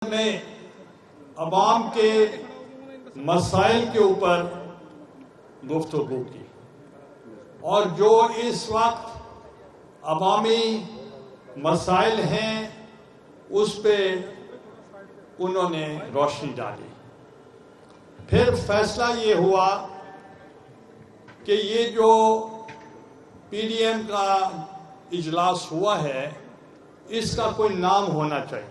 نے عوام کے مسائل کے اوپر گفتگو کی اور جو اس وقت عوامی مسائل ہیں اس پہ انہوں نے روشنی ڈالی۔ پھر فیصلہ یہ ہوا کہ یہ جو پی ڈی ایم کا اجلاس ہوا ہے اس کا کوئی نام ہونا چاہیے۔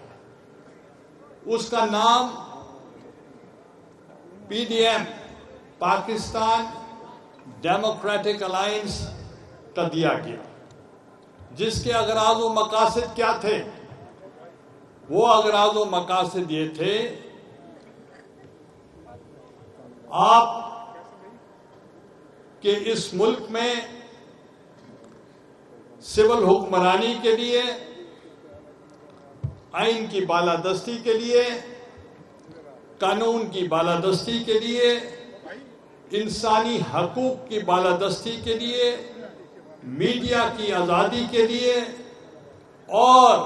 اس کا نام P D M Pakistan democratic alliance کا دیا گیا، جس کے اغراض و مقاصد کیا تھے؟ وہ اغراض و مقاصد یہ تھے، آپ کے اس ملک میں سول حکمرانی کے لیے، آئین کی بالادستی کے لیے، قانون کی بالادستی کے لیے، انسانی حقوق کی بالادستی کے لیے، میڈیا کی آزادی کے لیے اور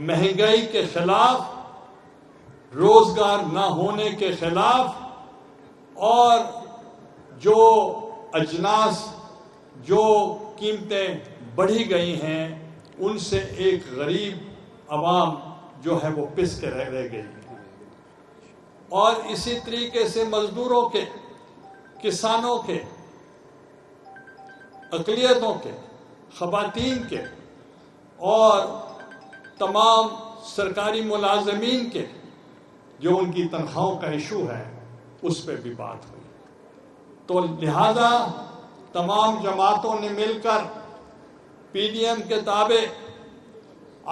مہنگائی کے خلاف، روزگار نہ ہونے کے خلاف اور جو اجناس جو قیمتیں بڑھی گئی ہیں ان سے ایک غریب عوام جو ہے وہ پس کے رہ گئی، اور اسی طریقے سے مزدوروں کے، کسانوں کے، اقلیتوں کے، خواتین کے اور تمام سرکاری ملازمین کے جو ان کی تنخواہوں کا ایشو ہے اس پہ بھی بات ہوئی۔ تو لہذا تمام جماعتوں نے مل کر پی ڈی ایم کے تابع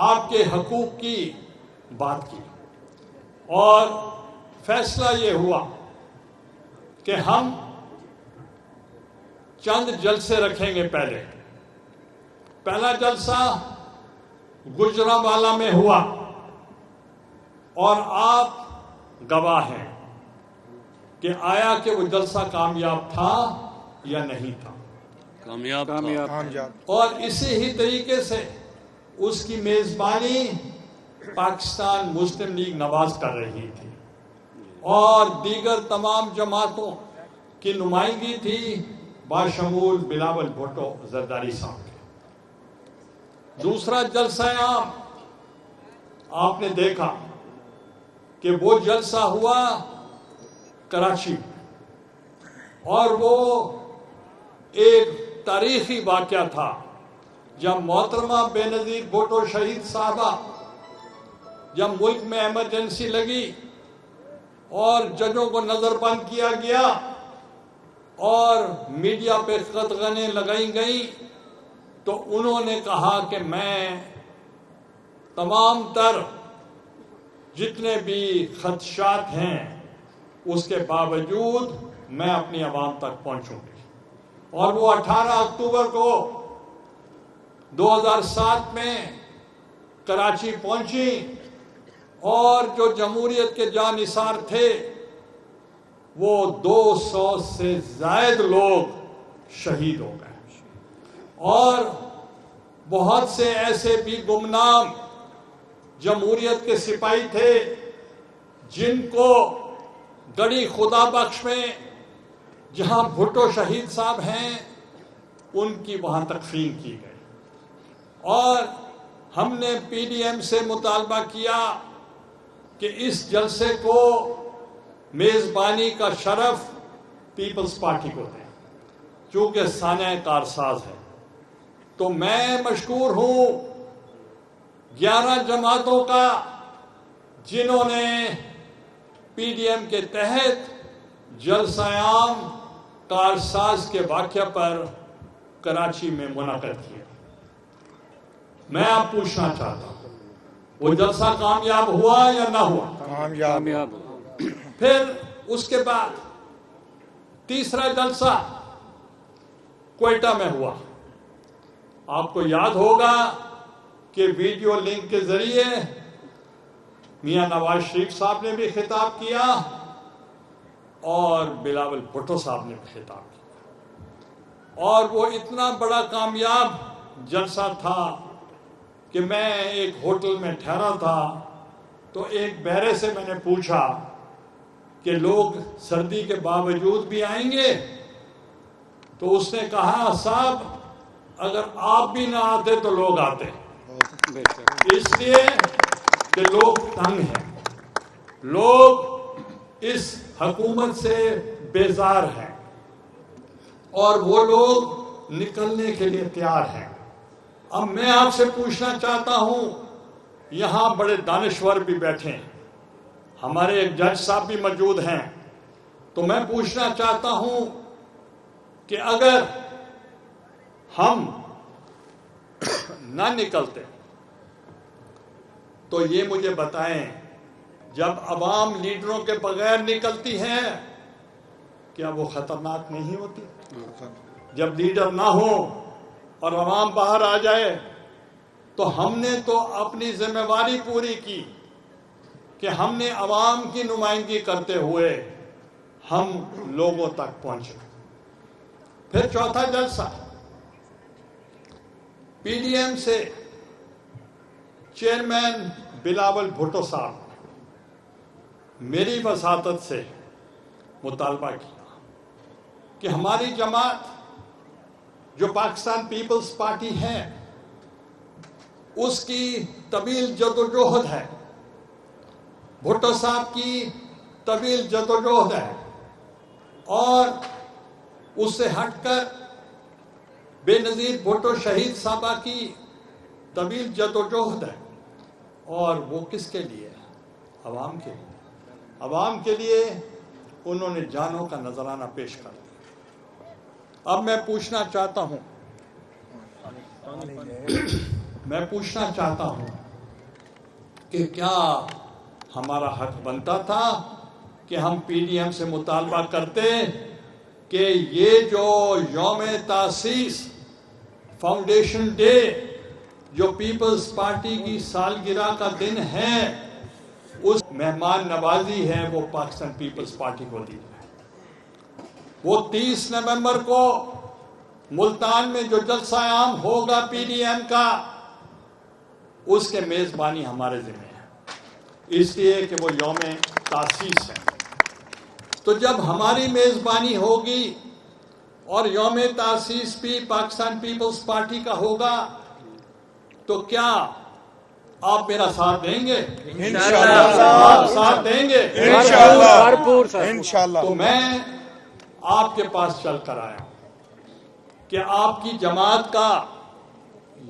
آپ کے حقوق کی بات کی اور فیصلہ یہ ہوا کہ ہم چند جلسے رکھیں گے۔ پہلا جلسہ گجرانوالہ میں ہوا اور آپ گواہ ہیں کہ آیا کہ وہ جلسہ کامیاب تھا یا نہیں تھا؟ کامیاب اور اسی ہی طریقے سے اس کی میزبانی پاکستان مسلم لیگ نواز کر رہی تھی اور دیگر تمام جماعتوں کی نمائندگی تھی باشمول بلاول بھٹو زرداری صاحب کے۔ دوسرا جلسہ عام آپ نے دیکھا کہ وہ جلسہ ہوا کراچی، اور وہ ایک تاریخی واقعہ تھا جب محترمہ بے نظیر بھٹو شہید صاحبہ، جب ملک میں ایمرجنسی لگی اور ججوں کو نظر بند کیا گیا اور میڈیا پہ قدغنیں لگائی گئیں، تو انہوں نے کہا کہ میں تمام تر جتنے بھی خدشات ہیں اس کے باوجود میں اپنی عوام تک پہنچوں گی، اور وہ 18 اکتوبر کو 2007 میں کراچی پہنچی اور جو جمہوریت کے جانثار تھے وہ 200 سے زائد لوگ شہید ہو گئے، اور بہت سے ایسے بھی گمنام جمہوریت کے سپاہی تھے جن کو گڑی خدا بخش میں جہاں بھٹو شہید صاحب ہیں ان کی وہاں تکفین کی گئی، اور ہم نے پی ڈی ایم سے مطالبہ کیا کہ اس جلسے کو میزبانی کا شرف پیپلز پارٹی کو دیں چونکہ سانحہ کارساز ہے۔ تو میں مشکور ہوں 11 جماعتوں کا جنہوں نے پی ڈی ایم کے تحت جلسہ عام کارساز کے واقعہ پر کراچی میں منعقد کیا۔ میں آپ پوچھنا چاہتا ہوں وہ جلسہ کامیاب ہوا یا نہ ہوا؟ کامیاب۔ پھر اس کے بعد تیسرا جلسہ کوئٹہ میں ہوا۔ آپ کو یاد ہوگا کہ ویڈیو لنک کے ذریعے میاں نواز شریف صاحب نے بھی خطاب کیا اور بلاول بھٹو صاحب نے بھی خطاب کیا، اور وہ اتنا بڑا کامیاب جلسہ تھا کہ میں ایک ہوٹل میں ٹھہرا تھا تو ایک بہرے سے میں نے پوچھا کہ لوگ سردی کے باوجود بھی آئیں گے؟ تو اس نے کہا صاحب اگر آپ بھی نہ آتے تو لوگ آتے، اس لیے کہ لوگ تنگ ہیں، لوگ اس حکومت سے بیزار ہیں اور وہ لوگ نکلنے کے لیے تیار ہیں۔ اب میں آپ سے پوچھنا چاہتا ہوں، یہاں بڑے دانشور بھی بیٹھے ہیں، ہمارے ایک جج صاحب بھی موجود ہیں، تو میں پوچھنا چاہتا ہوں کہ اگر ہم نہ نکلتے تو یہ مجھے بتائیں، جب عوام لیڈروں کے بغیر نکلتی ہے کیا وہ خطرناک نہیں ہوتی؟ جب لیڈر نہ ہو اور عوام باہر آ جائے تو ہم نے تو اپنی ذمہ داری پوری کی کہ ہم نے عوام کی نمائندگی کرتے ہوئے ہم لوگوں تک پہنچے۔ پھر چوتھا جلسہ پی ڈی ایم سے چیئرمین بلاول بھٹو صاحب میری وساطت سے مطالبہ کیا کہ ہماری جماعت جو پاکستان پیپلز پارٹی ہے اس کی طویل جدوجہد ہے، بھٹو صاحب کی طویل جدوجہد ہے، اور اس سے ہٹ کر بے نظیر بھٹو شہید صاحبہ کی طویل جدوجہد ہے، اور وہ کس کے لیے؟ عوام کے لیے۔ عوام کے لیے انہوں نے جانوں کا نذرانہ پیش کر دیا۔ اب میں پوچھنا چاہتا ہوں کہ کیا ہمارا حق بنتا تھا کہ ہم پی ڈی ایم سے مطالبہ کرتے کہ یہ جو یوم تاسیس فاؤنڈیشن ڈے جو پیپلز پارٹی کی سالگرہ کا دن ہے، اس مہمان نوازی ہے وہ پاکستان پیپلز پارٹی کو دی ہے۔ وہ 30 نومبر کو ملتان میں جو جلسہ عام ہوگا پی ڈی ایم کا، اس کے میزبانی ہمارے ذمہ ہے، اس لیے کہ وہ یوم تاسیس ہے۔ تو جب ہماری میزبانی ہوگی اور یوم تاسیس بھی پاکستان پیپلز پارٹی کا ہوگا تو کیا آپ میرا ساتھ دیں گے؟ انشاءاللہ آپ ساتھ دیں گے؟ انشاءاللہ۔ تو میں آپ کے پاس چل کر آیا کہ آپ کی جماعت کا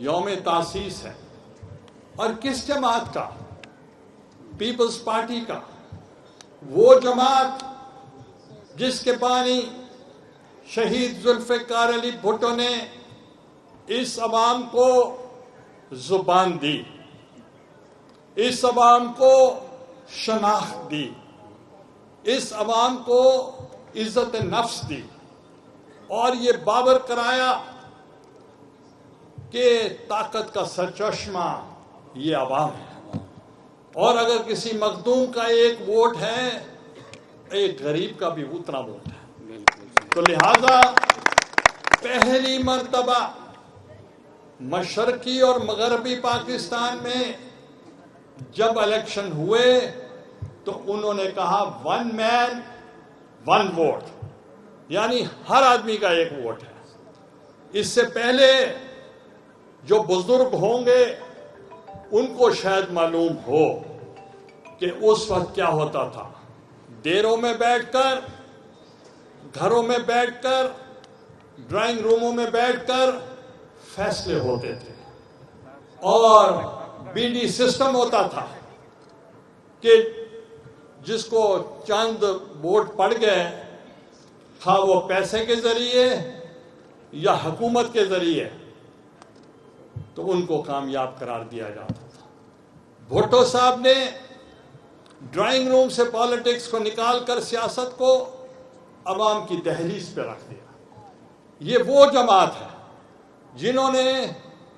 یوم تاسیس ہے، اور کس جماعت کا؟ پیپلز پارٹی کا، وہ جماعت جس کے بانی شہید ذوالفقار علی بھٹو نے اس عوام کو زبان دی، اس عوام کو شناخت دی، اس عوام کو عزت نفس دی، اور یہ باور کرایا کہ طاقت کا سرچشمہ یہ عوام ہے، اور اگر کسی مخدوم کا ایک ووٹ ہے، ایک غریب کا بھی اتنا ووٹ ہے۔ تو لہذا پہلی مرتبہ مشرقی اور مغربی پاکستان میں جب الیکشن ہوئے تو انہوں نے کہا 1 مین 1 ووٹ، یعنی ہر آدمی کا ایک ووٹ ہے۔ اس سے پہلے جو بزرگ ہوں گے ان کو شاید معلوم ہو کہ اس وقت کیا ہوتا تھا، دیروں میں بیٹھ کر، گھروں میں بیٹھ کر، ڈرائنگ روموں میں بیٹھ کر فیصلے ہوتے تھے، اور بی ڈی سسٹم ہوتا تھا کہ جس کو چند ووٹ پڑ گئے، خواہ وہ پیسے کے ذریعے یا حکومت کے ذریعے، تو ان کو کامیاب قرار دیا جاتا تھا۔ بھٹو صاحب نے ڈرائنگ روم سے پالیٹکس کو نکال کر سیاست کو عوام کی دہلیز پہ رکھ دیا۔ یہ وہ جماعت ہے جنہوں نے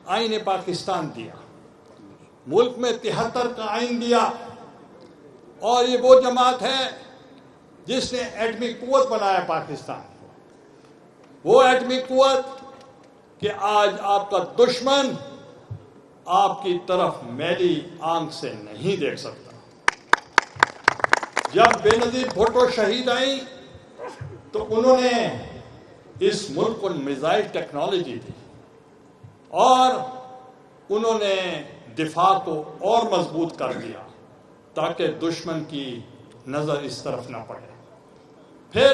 آئین پاکستان دیا، ملک میں 73 کا آئین دیا، اور یہ وہ جماعت ہے جس نے ایٹمی قوت بنایا پاکستان کو۔ وہ ایٹمی قوت کہ آج آپ کا دشمن آپ کی طرف میلی آنکھ سے نہیں دیکھ سکتا۔ جب بے نظیر بھٹو شہید آئی تو انہوں نے اس ملک کو میزائل ٹیکنالوجی دی اور انہوں نے دفاع کو اور مضبوط کر دیا تاکہ دشمن کی نظر اس طرف نہ پڑے. پھر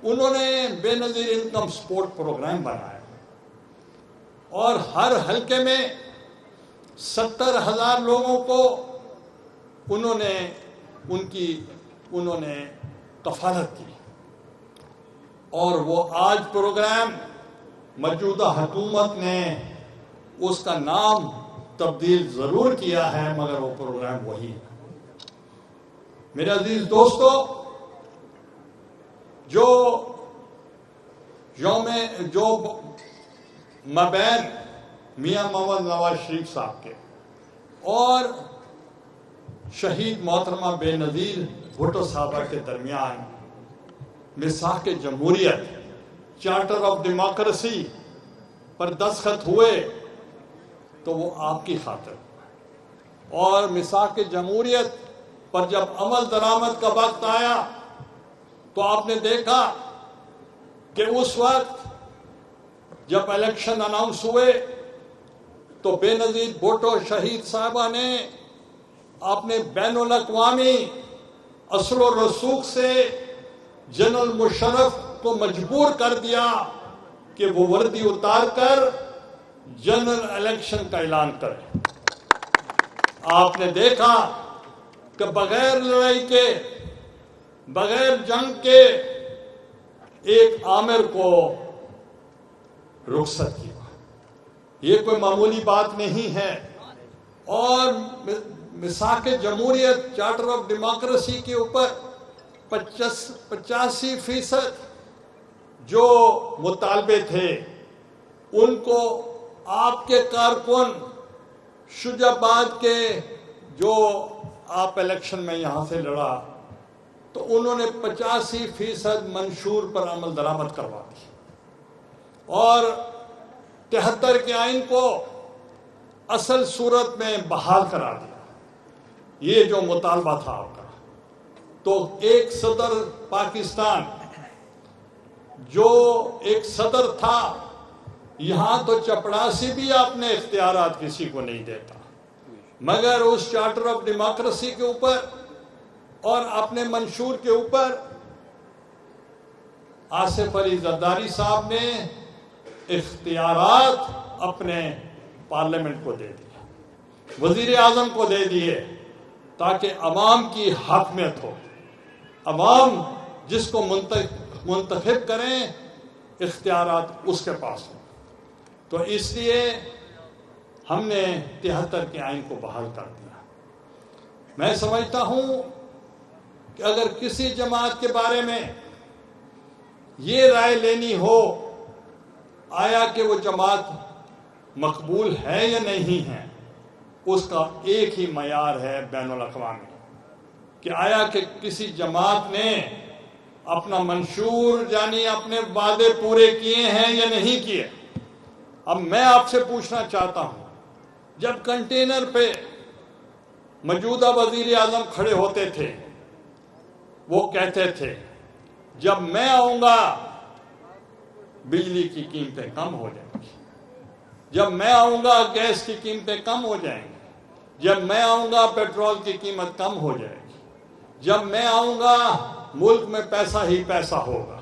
انہوں نے بے نظیر انکم سپورٹ پروگرام بنایا اور ہر حلقے میں 70,000 لوگوں کو انہوں نے کفالت کی اور وہ آج پروگرام موجودہ حکومت نے اس کا نام تبدیل ضرور کیا ہے مگر وہ پروگرام وہی ہے. میرے عزیز دوستو، جو مابین میاں محمد نواز شریف صاحب کے اور شہید محترمہ بے نظیر بھٹو صاحبہ کے درمیان میثاق جمہوریت چارٹر آف ڈیموکریسی پر دستخط ہوئے تو وہ آپ کی خاطر، اور میثاق جمہوریت پر جب عمل درآمد کا وقت آیا تو آپ نے دیکھا کہ اس وقت جب الیکشن اناؤنس ہوئے تو بے نظیر بھٹو شہید صاحبہ نے اپنے بین الاقوامی اثر و رسوخ سے جنرل مشرف کو مجبور کر دیا کہ وہ وردی اتار کر جنرل الیکشن کا اعلان کرے. آپ نے دیکھا کہ بغیر لڑائی کے، بغیر جنگ کے ایک آمر کو رخصت کیا. یہ کوئی معمولی بات نہیں ہے. اور میثاق جمہوریت چارٹر آف ڈیموکریسی کے اوپر 85% جو مطالبے تھے ان کو آپ کے کارکن شجاباد کے، جو آپ الیکشن میں یہاں سے لڑا، تو انہوں نے 85% منشور پر عمل درآمد کروا دی اور 73 کے آئین کو اصل صورت میں بحال کرا دیا. یہ جو مطالبہ تھا آپ کا، تو ایک صدر پاکستان، جو ایک صدر تھا، یہاں تو چپڑاسی بھی اپنے اختیارات کسی کو نہیں دیتا، مگر اس چارٹر آف ڈیموکریسی کے اوپر اور اپنے منشور کے اوپر آصف علی زرداری صاحب نے اختیارات اپنے پارلیمنٹ کو دے دیے، وزیر اعظم کو دے دیے، تاکہ عوام کی حاکمیت ہو. عوام جس کو منتخب کریں اختیارات اس کے پاس ہوں. تو اس لیے ہم نے 73 کے آئین کو بحال کر دیا. میں سمجھتا ہوں کہ اگر کسی جماعت کے بارے میں یہ رائے لینی ہو آیا کہ وہ جماعت مقبول ہے یا نہیں ہے، اس کا ایک ہی معیار ہے بین الاقوامی، کہ آیا کہ کسی جماعت نے اپنا منشور یعنی اپنے وعدے پورے کیے ہیں یا نہیں کیے. اب میں آپ سے پوچھنا چاہتا ہوں، جب کنٹینر پہ موجودہ وزیر اعظم کھڑے ہوتے تھے، وہ کہتے تھے جب میں آؤں گا بجلی کی قیمتیں کم ہو جائیں گی، جب میں آؤں گا گیس کی قیمتیں کم ہو جائیں گی، جب میں آؤں گا پیٹرول کی قیمت کم ہو جائے گی، جب میں آؤں گا ملک میں پیسہ ہی پیسہ ہوگا،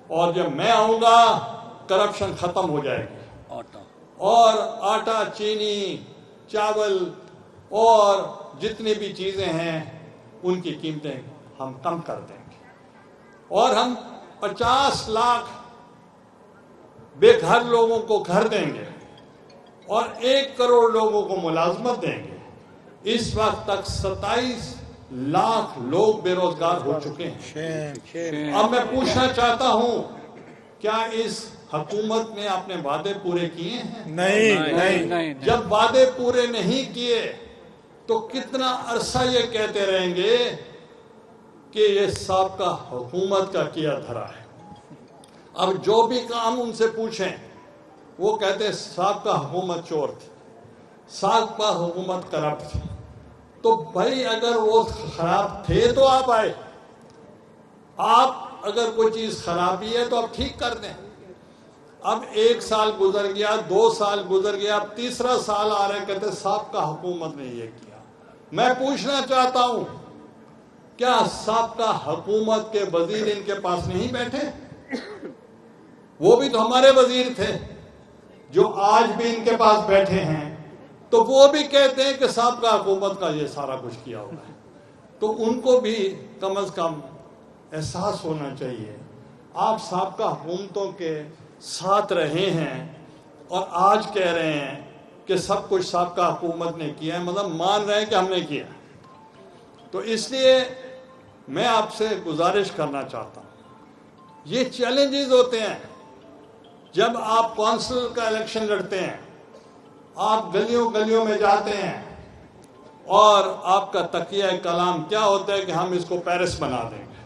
اور جب میں آؤں گا کرپشن ختم ہو جائے گی، اور آٹا، چینی، چاول اور جتنی بھی چیزیں ہیں ان کی قیمتیں ہم کم کر دیں گے، اور ہم 50 لاکھ بے گھر لوگوں کو گھر دیں گے اور 1 کروڑ لوگوں کو ملازمت دیں گے. اس وقت تک 27 لاکھ لوگ بے روزگار ہو چکے ہیں. اب میں پوچھنا چاہتا ہوں، کیا اس حکومت نے اپنے وعدے پورے کیے ہیں؟ نہیں. جب وعدے پورے نہیں کیے تو کتنا عرصہ یہ کہتے رہیں گے کہ یہ سابقہ حکومت کا کیا دھرا ہے. اب جو بھی کام ان سے پوچھیں وہ کہتے ہیں سابقہ حکومت چور تھی، سابقہ حکومت کرپٹ تھی. تو بھائی اگر وہ خراب تھے تو آپ آئے. آپ اگر کوئی چیز خرابی ہے تو آپ ٹھیک کر دیں. اب 1 سال گزر گیا, 2 سال گزر گیا, اب 3را سال آ رہے, کہتے سابقہ حکومت نے یہ کیا. میں پوچھنا چاہتا ہوں, کیا سابقہ حکومت کے وزیر ان کے پاس نہیں بیٹھے؟ وہ بھی تو ہمارے وزیر تھے جو آج بھی ان کے پاس بیٹھے ہیں. تو وہ بھی کہتے ہیں کہ سابقہ حکومت کا یہ سارا کچھ کیا ہوا ہے. تو ان کو بھی کم از کم احساس ہونا چاہیے. آپ سابقہ حکومتوں کے ساتھ رہے ہیں اور آج کہہ رہے ہیں کہ سب کچھ سابقہ حکومت نے کیا ہے, مطلب مان رہے ہیں کہ ہم نے کیا. تو اس لیے میں آپ سے گزارش کرنا چاہتا ہوں, یہ چیلنجز ہوتے ہیں جب آپ کونسل کا الیکشن لڑتے ہیں, آپ گلیوں گلیوں میں جاتے ہیں اور آپ کا تقیہ کلام کیا ہوتا ہے کہ ہم اس کو پیرس بنا دیں گے,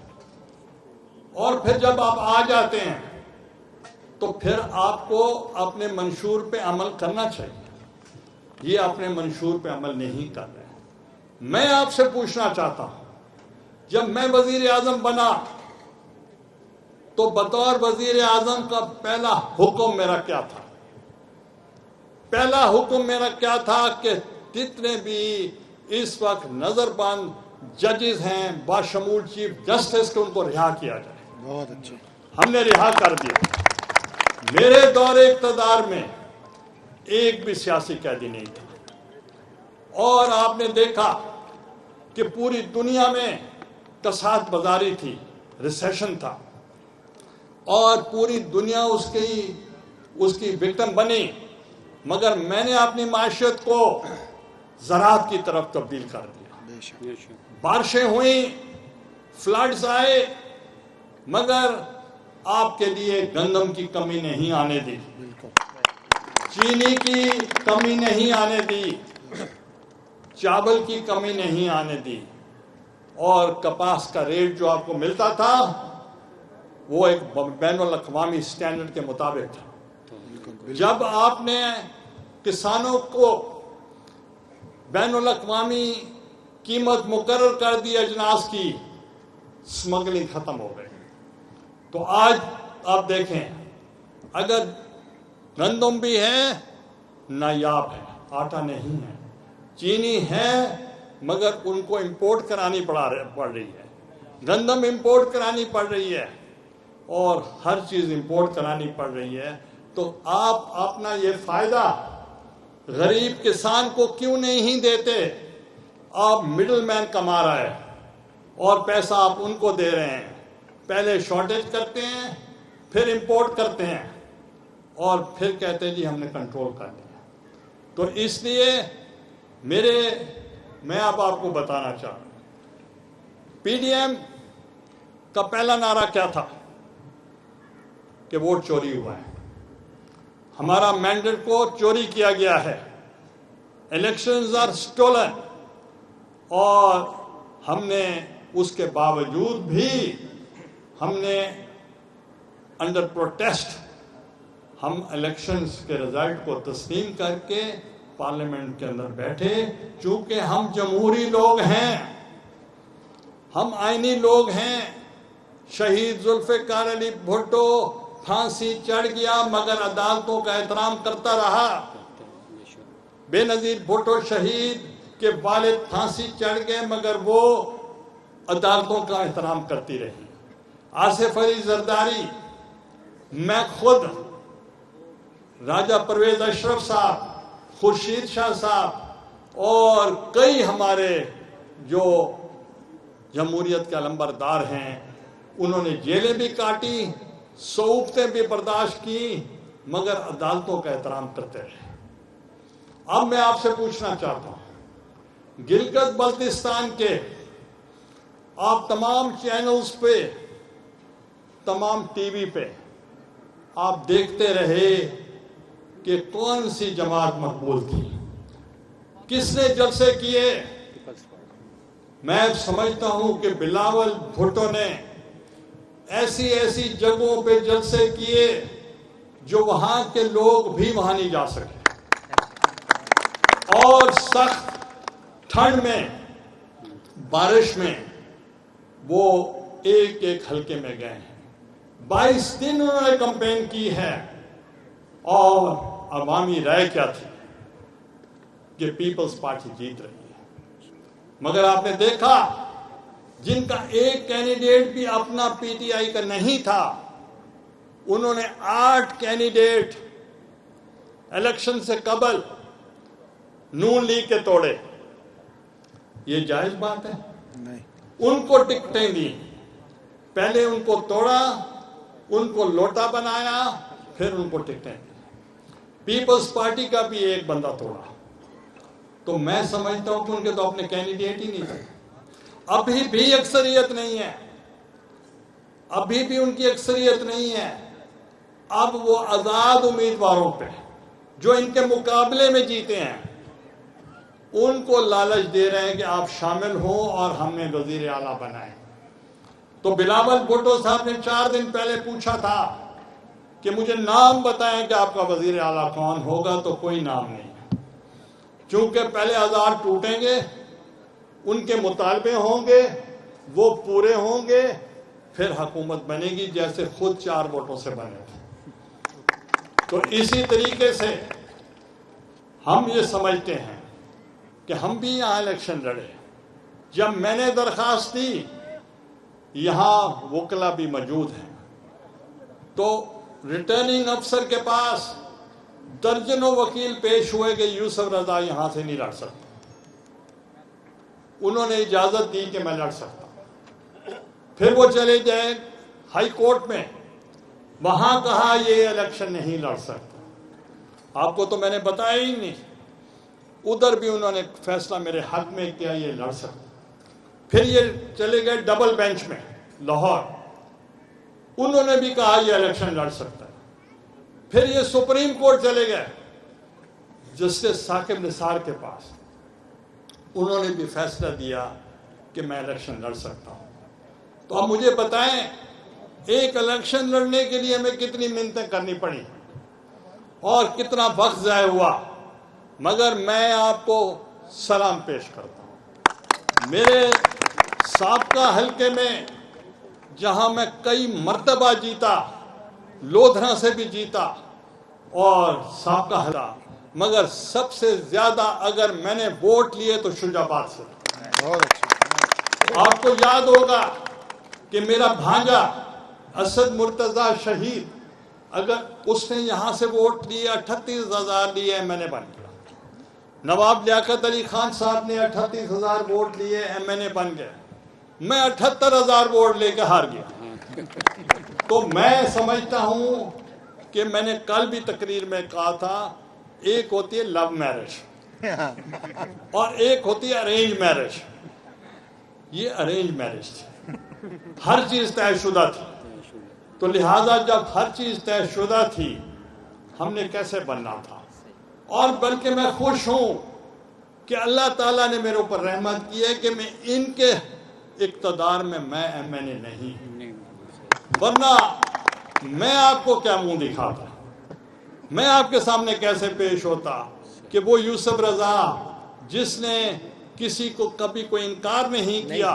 اور پھر جب آپ آ جاتے ہیں تو پھر آپ کو اپنے منشور پہ عمل کرنا چاہیے. یہ اپنے منشور پہ عمل نہیں کر رہے. میں آپ سے پوچھنا چاہتا ہوں, جب میں وزیر اعظم بنا تو بطور وزیر اعظم کا پہلا حکم میرا کیا تھا؟ پہلا حکم میرا کیا تھا کہ جتنے بھی اس وقت نظر بند ججز ہیں باشمول چیف جسٹس کے, ان کو رہا کیا جائے. بہت اچھا. ہم نے رہا کر دیا. میرے دور اقتدار میں ایک بھی سیاسی قیدی نہیں تھا, اور آپ نے دیکھا کہ پوری دنیا میں کساد بازاری تھی, ریسیشن تھا, اور پوری دنیا اس کی وکٹم بنی, مگر میں نے اپنی معیشت کو زراعت کی طرف تبدیل کر دیا. بارشیں ہوئیں, فلڈز آئے, مگر آپ کے لیے گندم کی کمی نہیں آنے دی, چینی کی کمی نہیں آنے دی, چاول کی کمی نہیں آنے دی, اور کپاس کا ریٹ جو آپ کو ملتا تھا وہ ایک بین الاقوامی سٹینڈرڈ کے مطابق تھا. جب آپ نے کسانوں کو بین الاقوامی قیمت مقرر کر دی اجناس کی, سمگلنگ ختم ہو گئی. تو آج آپ دیکھیں, اگر گندم بھی ہے نایاب ہے, آٹا نہیں ہے, چینی ہے مگر ان کو امپورٹ کرانی پڑ رہی ہے, گندم امپورٹ کرانی پڑ رہی ہے, اور ہر چیز امپورٹ کرانی پڑ رہی ہے. تو آپ اپنا یہ فائدہ غریب کسان کو کیوں نہیں دیتے؟ آپ مڈل مین کما رہا ہے اور پیسہ آپ ان کو دے رہے ہیں. پہلے شارٹیج کرتے ہیں, پھر امپورٹ کرتے ہیں, اور پھر کہتے ہیں جی ہم نے کنٹرول کر لیا. تو اس لیے میں اب آپ کو بتانا چاہتا ہوں, پی ڈی ایم کا پہلا نعرہ کیا تھا کہ ووٹ چوری ہوا ہے, ہمارا مینڈیٹ کو چوری کیا گیا ہے, الیکشنز آر اسٹولن. اور ہم نے اس کے باوجود بھی ہم نے انڈر پروٹیسٹ ہم الیکشنز کے رزلٹ کو تسلیم کر کے پارلیمنٹ کے اندر بیٹھے, چونکہ ہم جمہوری لوگ ہیں, ہم آئینی لوگ ہیں. شہید ذوالفقار علی بھٹو پھانسی چڑھ گیا مگر عدالتوں کا احترام کرتا رہا. بے نظیر بھٹو شہید کے والد پھانسی چڑھ گئے مگر وہ عدالتوں کا احترام کرتی رہی. آصف علی زرداری, میں خود, راجہ پرویز اشرف صاحب, خورشید شاہ صاحب اور کئی ہمارے جو جمہوریت کے علمبردار ہیں, انہوں نے جیلیں بھی کاٹی, صعوبتیں بھی برداشت کی, مگر عدالتوں کا احترام کرتے رہے. اب میں آپ سے پوچھنا چاہتا ہوں, گلگت بلتستان کے آپ تمام چینلز پہ, تمام ٹی وی پہ آپ دیکھتے رہے کہ کون سی جماعت مقبول تھی, کس نے جلسے کیے. میں سمجھتا ہوں کہ بلاول بھٹو نے ایسی جگہوں پہ جلسے کیے جو وہاں کے لوگ بھی وہاں نہیں جا سکے, اور سخت ٹھنڈ میں بارش میں وہ ایک ایک حلقے میں گئے ہیں. 22 دن انہوں نے کمپین کی ہے اور عوامی رائے کیا تھی کہ پیپلز پارٹی جیت رہی ہے. مگر آپ نے دیکھا جن کا ایک کینڈیڈیٹ بھی اپنا پی ٹی آئی کا نہیں تھا, انہوں نے 8 کینڈیڈیٹ الیکشن سے قبل نون لیگ کے توڑے. یہ جائز بات ہے؟ نہیں. ان کو ٹکٹیں دی, پہلے ان کو توڑا, ان کو لوٹا بنایا, پھر ان کو ٹکٹیں دی. پیپلز پارٹی کا بھی ایک بندہ توڑا. تو میں سمجھتا ہوں کہ ان کے تو اپنے کینڈیڈیٹ ہی نہیں تھے. ابھی بھی اکثریت نہیں ہے, ابھی بھی ان کی اکثریت نہیں ہے. اب وہ آزاد امیدواروں پہ جو ان کے مقابلے میں جیتے ہیں ان کو لالچ دے رہے ہیں کہ آپ شامل ہوں اور ہمیں وزیر اعلیٰ بنائیں. تو بلاول بھٹو صاحب نے 4 دن پہلے پوچھا تھا کہ مجھے نام بتائیں کہ آپ کا وزیر اعلیٰ کون ہوگا, تو کوئی نام نہیں. چونکہ پہلے آزاد ٹوٹیں گے, ان کے مطالبے ہوں گے, وہ پورے ہوں گے, پھر حکومت بنے گی جیسے خود 4 ووٹوں سے بنے تھے. تو اسی طریقے سے ہم یہ سمجھتے ہیں کہ ہم بھی یہاں الیکشن لڑے. جب میں نے درخواست دی, یہاں وکلا بھی موجود ہیں, تو ریٹرننگ افسر کے پاس درجنوں وکیل پیش ہوئے کہ یوسف رضا یہاں سے نہیں لڑ سکتا. انہوں نے اجازت دی کہ میں لڑ سکتا ہوں. پھر وہ چلے جائے ہائی کورٹ میں, وہاں کہا یہ الیکشن نہیں لڑ سکتا. آپ کو تو میں نے بتایا ہی نہیں. ادھر بھی انہوں نے فیصلہ میرے حق میں کیا, یہ لڑ سکتا. پھر یہ چلے گئے ڈبل بینچ میں لاہور, انہوں نے بھی کہا یہ الیکشن لڑ سکتا ہے. پھر یہ سپریم کورٹ چلے گئے جسٹس ثاقب نثار کے پاس, انہوں نے بھی فیصلہ دیا کہ میں الیکشن لڑ سکتا ہوں. تو اب مجھے بتائیں ایک الیکشن لڑنے کے لیے ہمیں کتنی منتیں کرنی پڑی اور کتنا وقت ضائع ہوا. مگر میں آپ کو سلام پیش کرتا ہوں. میرے سابقہ حلقے میں جہاں میں کئی مرتبہ جیتا, لودھرا سے بھی جیتا اور سابقہ حلقہ, مگر سب سے زیادہ اگر میں نے ووٹ لیے تو شجاع آباد سے. آپ کو یاد ہوگا کہ میرا بھانجا اسد مرتضی شہید, اگر اس نے یہاں سے ووٹ لیے 38,000 لیے, میں نے بن گیا. نواب لیاقت علی خان صاحب نے 38,000 ووٹ لیے, ایم این اے بن گئے. میں 78,000 ووٹ لے کے ہار گیا. تو میں سمجھتا ہوں کہ میں نے کل بھی تقریر میں کہا تھا, ایک ہوتی ہے لو میرج اور ایک ہوتی ہے ارینج میرج. یہ ارینج میرج تھی, ہر چیز طے شدہ تھی. تو لہٰذا جب ہر چیز طے شدہ تھی, ہم نے کیسے بننا تھا. اور بلکہ میں خوش ہوں کہ اللہ تعالیٰ نے میرے اوپر رحمت کی ہے کہ میں ان کے اقتدار میں ایم این اے نہیں, ورنہ میں آپ کو کیا منہ دکھاتا, میں آپ کے سامنے کیسے پیش ہوتا کہ وہ یوسف رضا جس نے کسی کو کبھی کوئی انکار نہیں کیا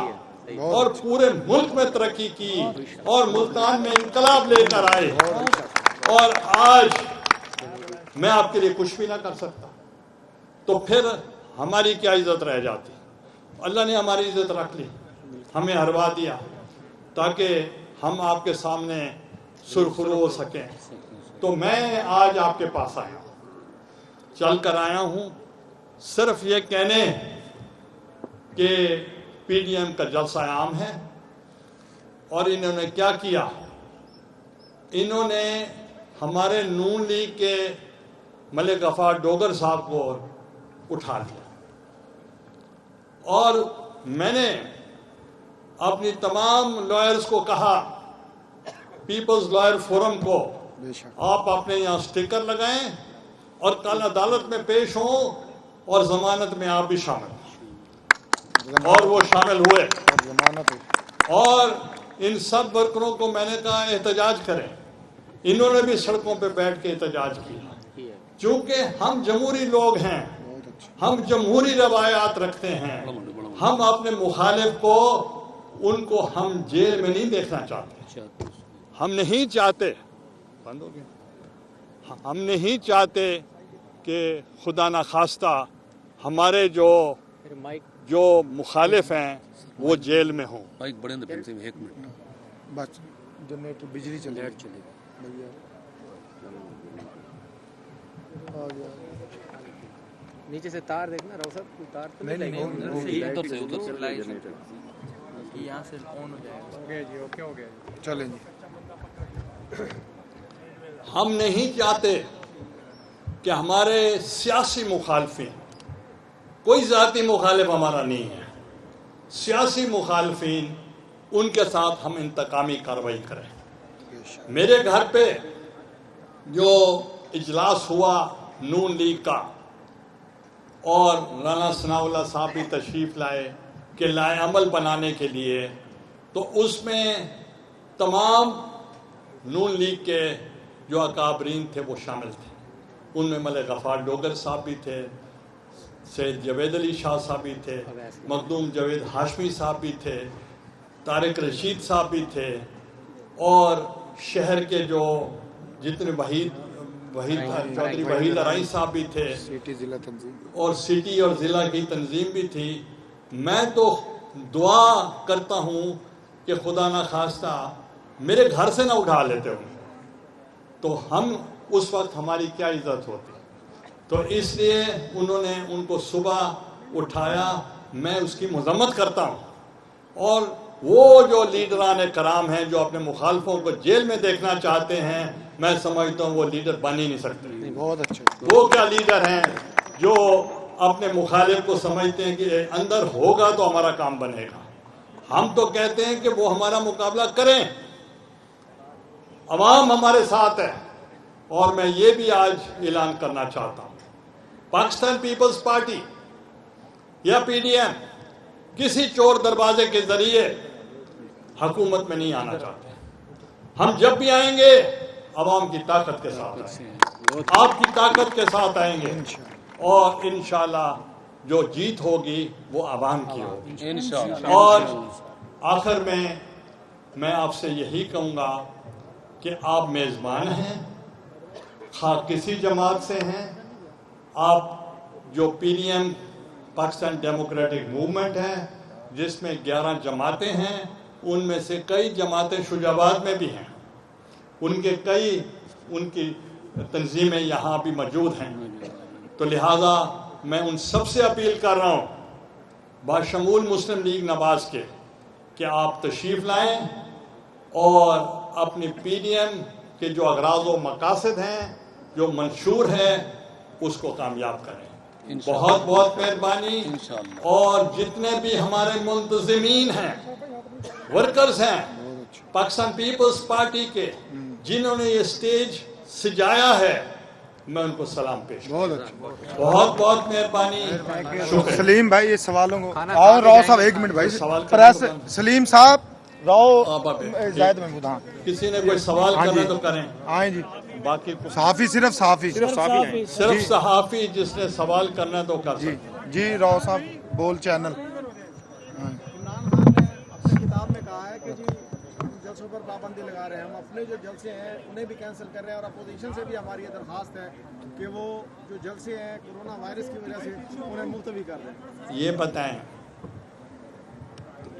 اور پورے ملک میں ترقی کی اور ملتان میں انقلاب لے کر آئے, اور آج میں آپ کے لیے کچھ بھی نہ کر سکتا, تو پھر ہماری کیا عزت رہ جاتی. اللہ نے ہماری عزت رکھ لی, ہمیں ہروا دیا تاکہ ہم آپ کے سامنے سرخرو ہو سکیں. تو میں آج آپ کے پاس آیا ہوں, چل کر آیا ہوں صرف یہ کہنے کہ پی ڈی ایم کا جلسہ عام ہے. اور انہوں نے کیا کیا, انہوں نے ہمارے نون لیگ کے ملک غفار ڈوگر صاحب کو اٹھا لیا. اور میں نے اپنی تمام لائرز کو کہا, پیپلز لائر فورم کو, آپ اپنے یہاں سٹیکر لگائیں اور کل عدالت میں پیش ہوں اور ضمانت میں آپ بھی شامل ہوں. اور وہ شامل ہوئے. اور ان سب ورکروں کو میں نے کہا احتجاج کریں. انہوں نے بھی سڑکوں پہ بیٹھ کے احتجاج کیا. چونکہ ہم جمہوری لوگ ہیں, ہم جمہوری روایات رکھتے ہیں, ہم اپنے مخالف کو ان کو ہم جیل میں نہیں دیکھنا چاہتے. ہم نہیں چاہتے بند ہو گیا ہم نہیں چاہتے کہ خدا نخواستہ ہمارے جو مخالف ہیں وہ جیل میں ہوں. مائک بڑے اندر پھر سے ایک منٹ بس جنریٹر بجلی چلے لیٹ چلے بھیا آ گیا. نیچے سے تار دیکھنا رو صاحب کوئی تار تو نہیں ادھر سے یہاں سے آن ہو جائے گا. اوکے ہو گیا. چلیں جی. ہم نہیں چاہتے کہ ہمارے سیاسی مخالفین، کوئی ذاتی مخالف ہمارا نہیں ہے، سیاسی مخالفین ان کے ساتھ ہم انتقامی کارروائی کریں. میرے گھر پہ جو اجلاس ہوا نون لیگ کا اور رانا ثناء اللہ صاحب بھی تشریف لائے کہ لائے عمل بنانے کے لیے، تو اس میں تمام نون لیگ کے جو اکابرین تھے وہ شامل تھے. ان میں ملک غفار ڈوگر صاحب بھی تھے، سید جاوید علی شاہ صاحب بھی تھے، مخدوم جاوید ہاشمی صاحب بھی تھے، طارق رشید صاحب بھی تھے، اور شہر کے جو جتنے چودھری وحید ارائیں صاحب بھی تھے، سٹی ضلع تنظیم اور سٹی اور ضلع کی تنظیم بھی تھی. میں تو دعا کرتا ہوں کہ خدا نخواستہ میرے گھر سے نہ اٹھا لیتے ہوں تو ہم اس وقت ہماری کیا عزت ہوتی. تو اس لیے انہوں نے ان کو صبح اٹھایا. میں اس کی مذمت کرتا ہوں، اور وہ جو لیڈران کرام ہیں جو اپنے مخالفوں کو جیل میں دیکھنا چاہتے ہیں، میں سمجھتا ہوں وہ لیڈر بن ہی نہیں سکتے. بہت اچھا. وہ کیا لیڈر ہیں جو اپنے مخالف کو سمجھتے ہیں کہ اندر ہوگا تو ہمارا کام بنے گا. ہم تو کہتے ہیں کہ وہ ہمارا مقابلہ کریں، عوام ہمارے ساتھ ہے. اور میں یہ بھی آج اعلان کرنا چاہتا ہوں، پاکستان پیپلز پارٹی یا پی ڈی ایم کسی چور دروازے کے ذریعے حکومت میں نہیں آنا چاہتے. ہم جب بھی آئیں گے عوام کی طاقت کے ساتھ آئیں گے، آپ کی طاقت کے ساتھ آئیں گے، اور انشاءاللہ جو جیت ہوگی وہ عوام کی ہوگی انشاءاللہ. اور آخر میں آپ سے یہی کہوں گا کہ آپ میزبان ہیں، خواہ کسی جماعت سے ہیں. آپ جو P D M Pakistan democratic movement ہے جس میں 11 جماعتیں ہیں، ان میں سے کئی جماعتیں شجاع آباد میں بھی ہیں، ان کی تنظیمیں یہاں بھی موجود ہیں. تو لہٰذا میں ان سب سے اپیل کر رہا ہوں بشمول مسلم لیگ نواز کے کہ آپ تشریف لائیں اور اپنی پی ڈی ایم کے جو اغراض و مقاصد ہیں، جو منشور ہے، اس کو کامیاب کریں. بہت بہت مہربانی. اور جتنے بھی ہمارے منتظمین ہیں، ورکرز ہیں پاکستان پیپلز پارٹی کے، جنہوں نے یہ سٹیج سجایا ہے، میں ان کو سلام پیش کرتا ہوں. بہت اچھا. بہت بہت مہربانی. شکریہ. سلیم بھائی یہ سوالوں کو اور راؤ صاحب ایک منٹ بھائی سوال پریس کرنا ہوگا. سلیم صاحب راؤ آپ آئے. زید محمود. ہاں کسی نے کوئی سوال ہاں کرنا جی. تو کریں. آئیں جی. باقی صحافی صرف صحافی صرف صحافی جس نے سوال کرنا تو کر جی سکتا. جی راؤ صاحب بول چینل. اپنی کتاب میں کہا ہے کہ جی جلسوں پر پابندی لگا رہے ہیں، ہم اپنے جو جلسے ہیں انہیں بھی کینسل کر رہے ہیں، اور اپوزیشن سے بھی ہماری یہ درخواست ہے کہ وہ جو جلسے ہیں کورونا وائرس کی وجہ سے انہیں ملتوی کر دیں. یہ بتائیں،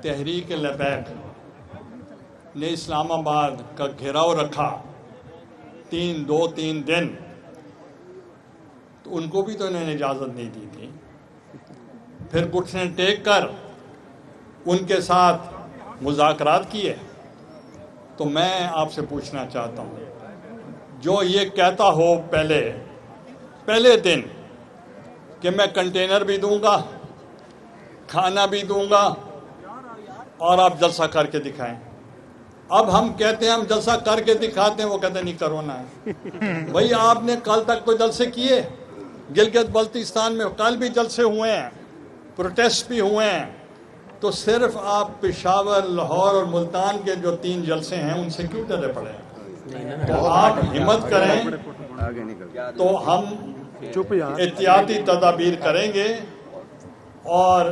تحریک لبیک نے اسلام آباد کا گھیراؤ رکھا 3 دن، تو ان کو بھی تو انہوں نے اجازت نہیں دی تھی. پھر گھٹنے ٹیک کر ان کے ساتھ مذاکرات کیے. تو میں آپ سے پوچھنا چاہتا ہوں، جو یہ کہتا ہو پہلے دن کہ میں کنٹینر بھی دوں گا، کھانا بھی دوں گا، اور آپ جلسہ کر کے دکھائیں. اب ہم کہتے ہیں ہم جلسہ کر کے دکھاتے ہیں، وہ کہتے ہیں نہیں کرونا ہے. بھائی آپ نے کل تک تو جلسے کیے، گلگت بلتستان میں کل بھی جلسے ہوئے ہیں، پروٹیسٹ بھی ہوئے ہیں. تو صرف آپ پشاور، لاہور اور ملتان کے جو 3 جلسے ہیں ان سے کیوں ڈرے پڑے ہیں؟ تو آپ ہمت کریں تو ہم احتیاطی تدابیر کریں گے، اور